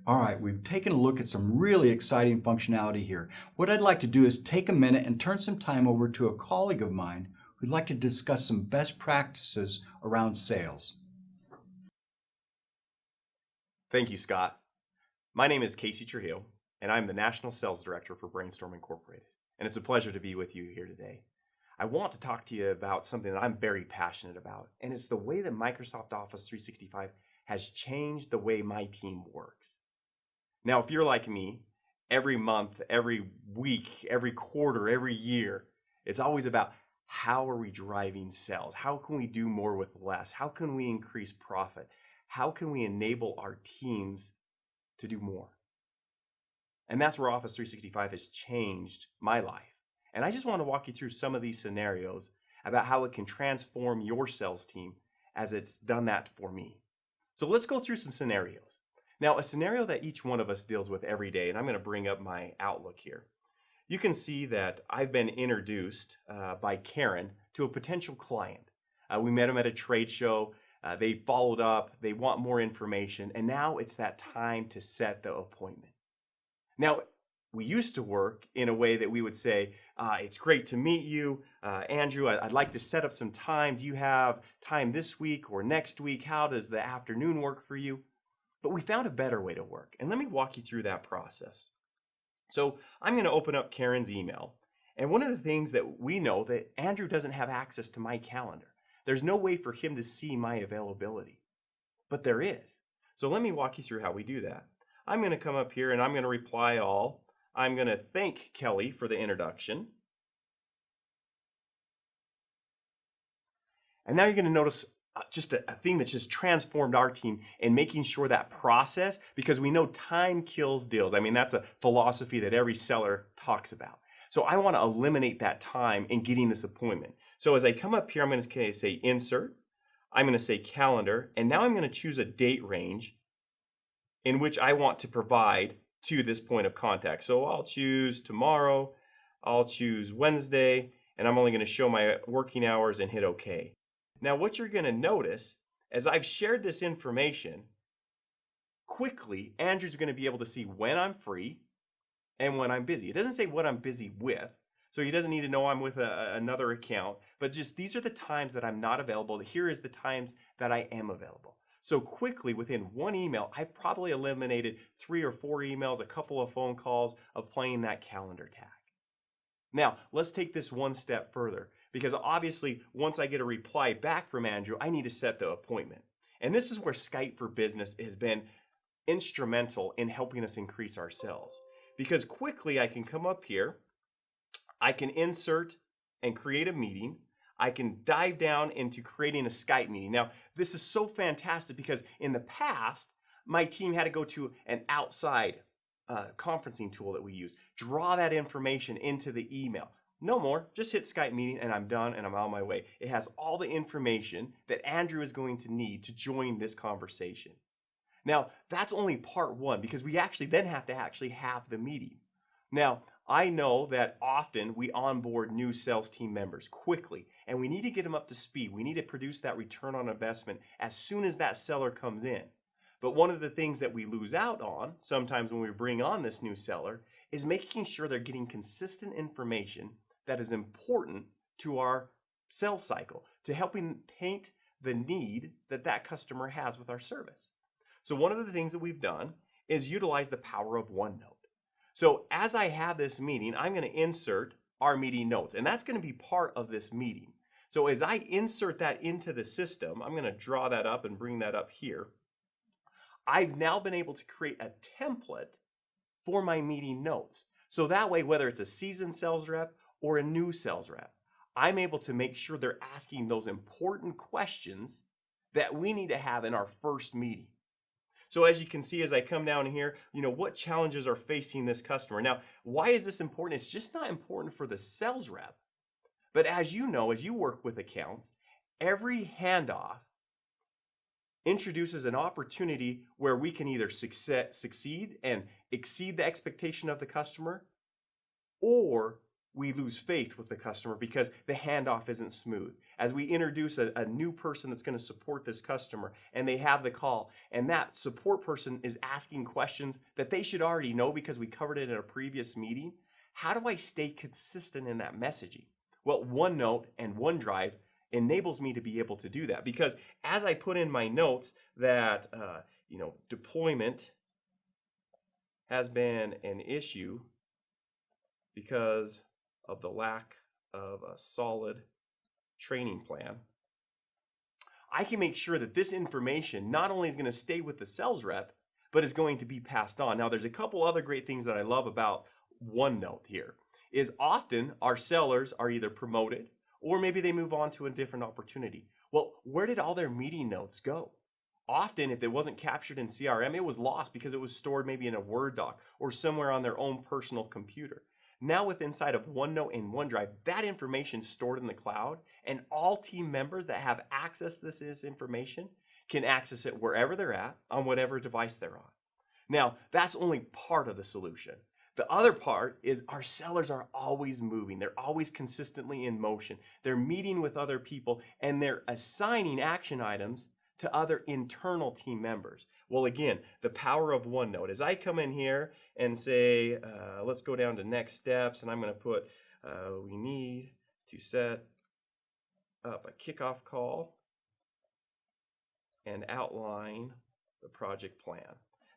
All right, we've taken a look at some really exciting functionality here. What I'd like to do is take a minute and turn some time over to a colleague of mine who'd like to discuss some best practices around sales. Thank you, Scott. My name is Casey Trujillo, and I'm the National Sales Director for Brainstorm Incorporated. And it's a pleasure to be with you here today. I want to talk to you about something that I'm very passionate about, and it's the way that Microsoft Office 365 has changed the way my team works. Now, if you're like me, every month, every week, every quarter, every year, it's always about how are we driving sales? How can we do more with less? How can we increase profit? How can we enable our teams to do more? And that's where Office 365 has changed my life. And I just want to walk you through some of these scenarios about how it can transform your sales team as it's done that for me. So let's go through some scenarios. Now, a scenario that each one of us deals with every day, and I'm going to bring up my Outlook here. You can see that I've been introduced by Karen to a potential client. We met him at a trade show. They followed up. They want more information. And now it's that time to set the appointment. Now, we used to work in a way that we would say, it's great to meet you. Andrew, I'd like to set up some time. Do you have time this week or next week? How does the afternoon work for you? But we found a better way to work. And let me walk you through that process. So I'm going to open up Karen's email. And one of the things that we know that Andrew doesn't have access to my calendar. There's no way for him to see my availability, but there is. So let me walk you through how we do that. I'm going to come up here and I'm going to reply all. I'm going to thank Kelly for the introduction. And now you're going to notice just a thing that just transformed our team in making sure that process, because we know time kills deals. I mean, that's a philosophy that every seller talks about. So I want to eliminate that time in getting this appointment. So as I come up here, I'm going to say insert. I'm going to say calendar. And now I'm going to choose a date range in which I want to provide to this point of contact. So I'll choose tomorrow. I'll choose Wednesday. And I'm only going to show my working hours and hit OK. Now, what you're going to notice as I've shared this information, quickly, Andrew's going to be able to see when I'm free and when I'm busy. It doesn't say what I'm busy with, so he doesn't need to know I'm with another account, but just these are the times that I'm not available. Here is the times that I am available. So quickly, within one email, I've probably eliminated 3 or 4 emails, a couple of phone calls of playing that calendar tag. Now, let's take this one step further, because obviously, once I get a reply back from Andrew, I need to set the appointment. And this is where Skype for Business has been instrumental in helping us increase our sales. Because quickly, I can come up here, I can insert and create a meeting. I can dive down into creating a Skype meeting. Now, this is so fantastic because in the past, my team had to go to an outside conferencing tool that we use, draw that information into the email. No more, just hit Skype meeting and I'm done and I'm on my way. It has all the information that Andrew is going to need to join this conversation. Now, that's only part one because we actually then have to have the meeting. Now, I know that often we onboard new sales team members quickly and we need to get them up to speed. We need to produce that return on investment as soon as that seller comes in. But one of the things that we lose out on sometimes when we bring on this new seller is making sure they're getting consistent information that is important to our sales cycle, to helping paint the need that that customer has with our service. So one of the things that we've done is utilize the power of OneNote. So as I have this meeting, I'm going to insert our meeting notes, and that's going to be part of this meeting. So as I insert that into the system, I'm going to draw that up and bring that up here. I've now been able to create a template for my meeting notes. So that way, whether it's a seasoned sales rep or a new sales rep, I'm able to make sure they're asking those important questions that we need to have in our first meeting. So as you can see, as I come down here, what challenges are facing this customer? Now, why is this important? It's just not important for the sales rep. But as you know, as you work with accounts, every handoff introduces an opportunity where we can either succeed and exceed the expectation of the customer, or we lose faith with the customer because the handoff isn't smooth. As we introduce a new person that's going to support this customer and they have the call, and that support person is asking questions that they should already know because we covered it in a previous meeting, how do I stay consistent in that messaging? Well, OneNote and OneDrive enables me to be able to do that, because as I put in my notes that deployment has been an issue because of the lack of a solid training plan, I can make sure that this information not only is going to stay with the sales rep, but is going to be passed on. Now, there's a couple other great things that I love about OneNote here, is often our sellers are either promoted or maybe they move on to a different opportunity. Well, where did all their meeting notes go? Often, if it wasn't captured in CRM, it was lost because it was stored maybe in a Word doc or somewhere on their own personal computer. Now with inside of OneNote and OneDrive, that information is stored in the cloud, and all team members that have access to this information can access it wherever they're at, on whatever device they're on. Now, that's only part of the solution. The other part is our sellers are always moving. They're always consistently in motion. They're meeting with other people and they're assigning action items to other internal team members. Well, again, the power of OneNote. As I come in here and say, let's go down to next steps, and I'm going to put, we need to set up a kickoff call and outline the project plan.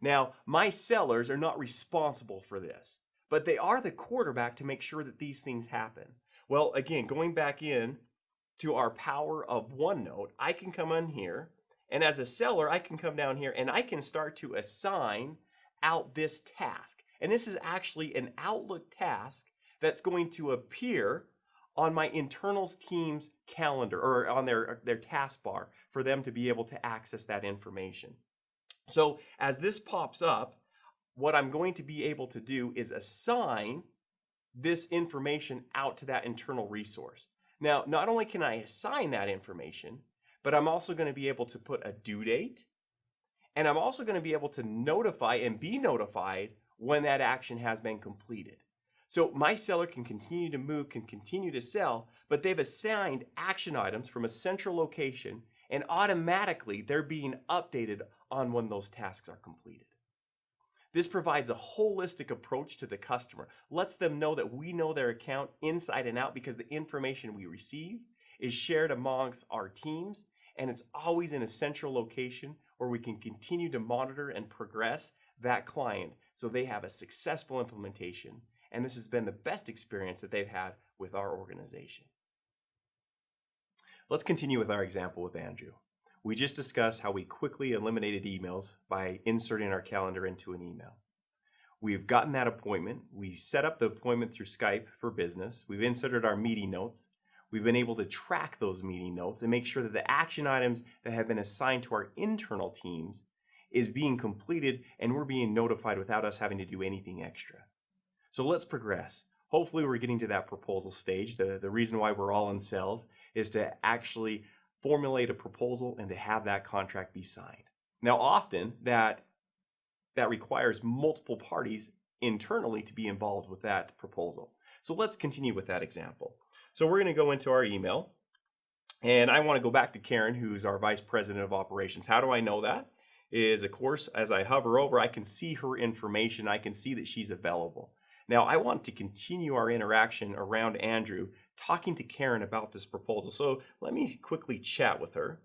Now, my sellers are not responsible for this, but they are the quarterback to make sure that these things happen. Well, again, going back in to our power of OneNote, I can come in here, and as a seller, I can come down here and I can start to assign out this task. And this is actually an Outlook task that's going to appear on my internals team's calendar or on their taskbar for them to be able to access that information. So as this pops up, what I'm going to be able to do is assign this information out to that internal resource. Now, not only can I assign that information, but I'm also going to be able to put a due date, and I'm also going to be able to notify and be notified when that action has been completed. So my seller can continue to move, can continue to sell, but they've assigned action items from a central location, and automatically they're being updated on when those tasks are completed. This provides a holistic approach to the customer, lets them know that we know their account inside and out because the information we receive is shared amongst our teams, and it's always in a central location where we can continue to monitor and progress that client so they have a successful implementation. And this has been the best experience that they've had with our organization. Let's continue with our example with Andrew. We just discussed how we quickly eliminated emails by inserting our calendar into an email. We've gotten that appointment. We set up the appointment through Skype for Business. We've inserted our meeting notes. We've been able to track those meeting notes and make sure that the action items that have been assigned to our internal teams is being completed, and we're being notified without us having to do anything extra. So let's progress. Hopefully we're getting to that proposal stage. The reason why we're all in sales is to actually formulate a proposal and to have that contract be signed. Now, often that requires multiple parties internally to be involved with that proposal. So let's continue with that example. So we're going to go into our email, and I want to go back to Karen, who's our Vice President of Operations. How do I know that? Is, of course, as I hover over, I can see her information. I can see that she's available. Now, I want to continue our interaction around Andrew, talking to Karen about this proposal. So let me quickly chat with her.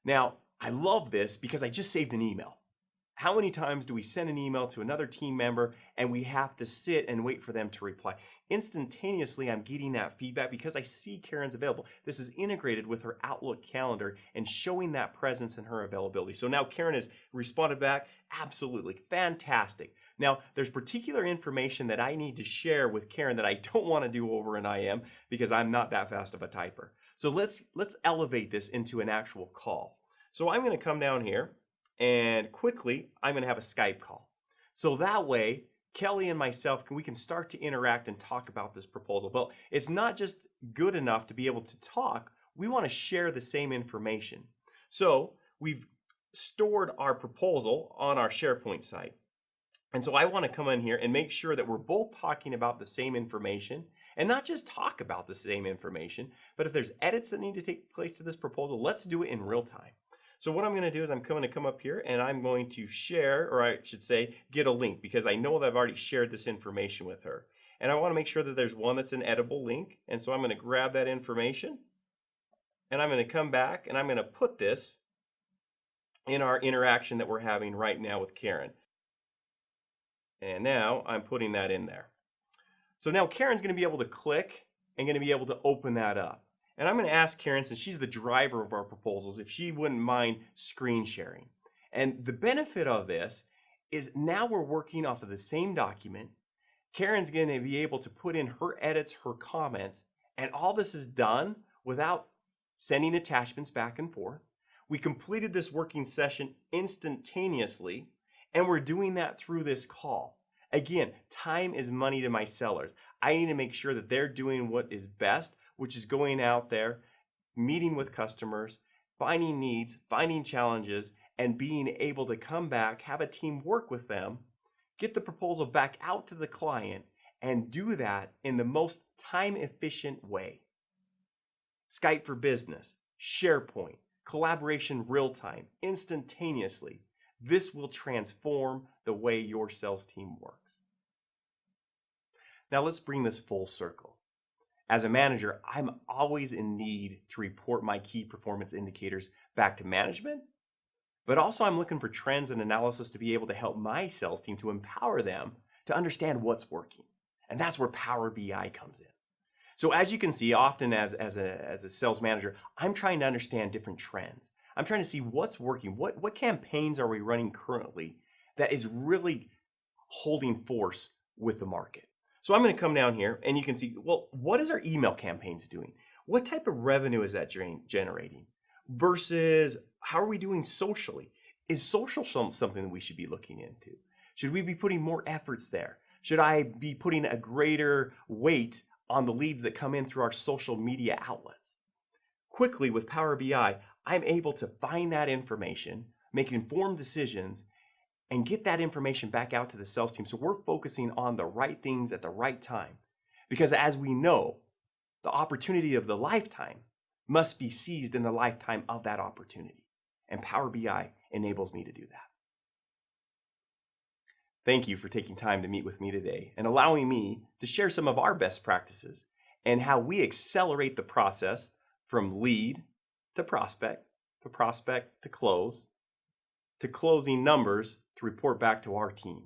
Now, I love this because I just saved an email. How many times do we send an email to another team member and we have to sit and wait for them to reply? Instantaneously, I'm getting that feedback because I see Karen's available. This is integrated with her Outlook calendar and showing that presence and her availability. So now Karen has responded back. Absolutely fantastic. Now, there's particular information that I need to share with Karen that I don't want to do over an IM because I'm not that fast of a typer. So let's elevate this into an actual call. So I'm going to come down here, and quickly, I'm going to have a Skype call. So that way, Kelly and myself, we can start to interact and talk about this proposal. But it's not just good enough to be able to talk. We want to share the same information. So we've stored our proposal on our SharePoint site. And so I want to come in here and make sure that we're both talking about the same information, and not just talk about the same information, but if there's edits that need to take place to this proposal, let's do it in real time. So what I'm going to do is I'm going to come up here and I'm going to share, or I should say, get a link, because I know that I've already shared this information with her. And I want to make sure that there's one that's an editable link. And so I'm going to grab that information and I'm going to come back and I'm going to put this in our interaction that we're having right now with Karen. And now I'm putting that in there. So now Karen's going to be able to click and going to be able to open that up. And I'm going to ask Karen, since she's the driver of our proposals, if she wouldn't mind screen sharing. And the benefit of this is now we're working off of the same document. Karen's going to be able to put in her edits, her comments, and all this is done without sending attachments back and forth. We completed this working session instantaneously, and we're doing that through this call. Again, time is money to my sellers. I need to make sure that they're doing what is best, which is going out there, meeting with customers, finding needs, finding challenges, and being able to come back, have a team work with them, get the proposal back out to the client, and do that in the most time-efficient way. Skype for Business, SharePoint, collaboration real-time, instantaneously. This will transform the way your sales team works. Now let's bring this full circle. As a manager, I'm always in need to report my key performance indicators back to management, but also I'm looking for trends and analysis to be able to help my sales team, to empower them to understand what's working. And that's where Power BI comes in. So as you can see, often as a sales manager, I'm trying to understand different trends. I'm trying to see what's working, what campaigns are we running currently that is really holding force with the market. So I'm going to come down here and you can see, well, what is our email campaigns doing? What type of revenue is that generating? Versus how are we doing socially? Is social something that we should be looking into? Should we be putting more efforts there? Should I be putting a greater weight on the leads that come in through our social media outlets? Quickly with Power BI, I'm able to find that information, make informed decisions, and get that information back out to the sales team. So we're focusing on the right things at the right time. Because as we know, the opportunity of the lifetime must be seized in the lifetime of that opportunity. And Power BI enables me to do that. Thank you for taking time to meet with me today and allowing me to share some of our best practices and how we accelerate the process from lead to prospect to close, to closing numbers to report back to our team.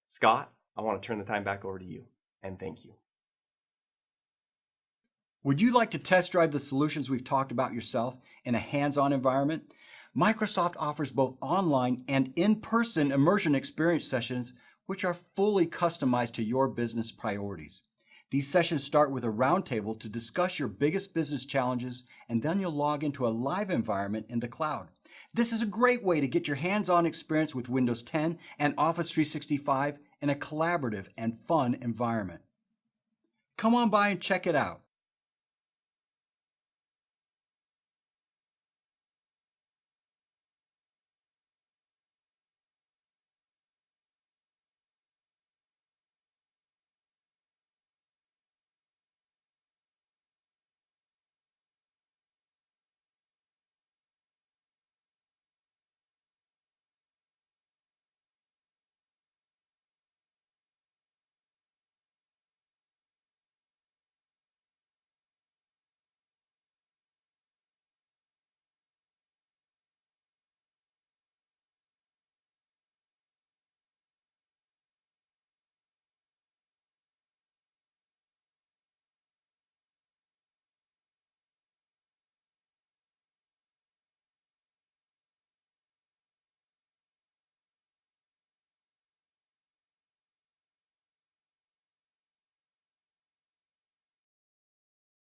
Scott, I want to turn the time back over to you, and thank you. Would you like to test drive the solutions we've talked about yourself in a hands-on environment? Microsoft offers both online and in-person immersion experience sessions, which are fully customized to your business priorities. These sessions start with a roundtable to discuss your biggest business challenges, and then you'll log into a live environment in the cloud. This is a great way to get your hands-on experience with Windows 10 and Office 365 in a collaborative and fun environment. Come on by and check it out.